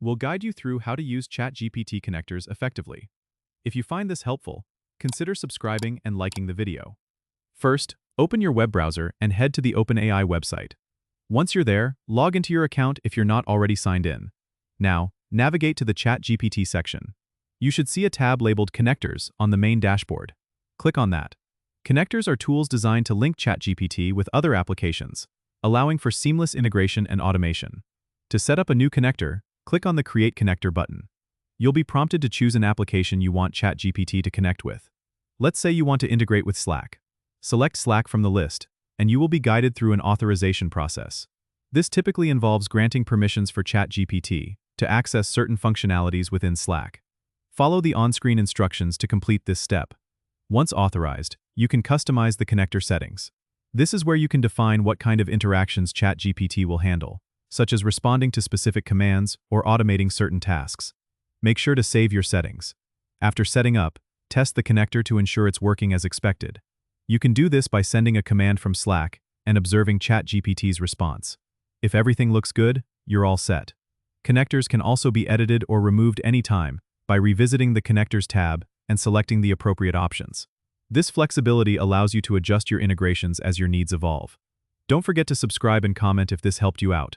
we'll guide you through how to use ChatGPT connectors effectively. If you find this helpful, consider subscribing and liking the video. First, open your web browser and head to the OpenAI website. Once you're there, log into your account if you're not already signed in. Now, navigate to the ChatGPT section. You should see a tab labeled Connectors on the main dashboard. Click on that. Connectors are tools designed to link ChatGPT with other applications, allowing for seamless integration and automation. To set up a new connector, click on the Create Connector button. You'll be prompted to choose an application you want ChatGPT to connect with. Let's say you want to integrate with Slack. Select Slack from the list, and you will be guided through an authorization process. This typically involves granting permissions for ChatGPT to access certain functionalities within Slack. Follow the on-screen instructions to complete this step. Once authorized, you can customize the connector settings. This is where you can define what kind of interactions ChatGPT will handle, such as responding to specific commands or automating certain tasks. Make sure to save your settings. After setting up, test the connector to ensure it's working as expected. You can do this by sending a command from Slack and observing ChatGPT's response. If everything looks good, you're all set. Connectors can also be edited or removed anytime by revisiting the Connectors tab and selecting the appropriate options. This flexibility allows you to adjust your integrations as your needs evolve. Don't forget to subscribe and comment if this helped you out.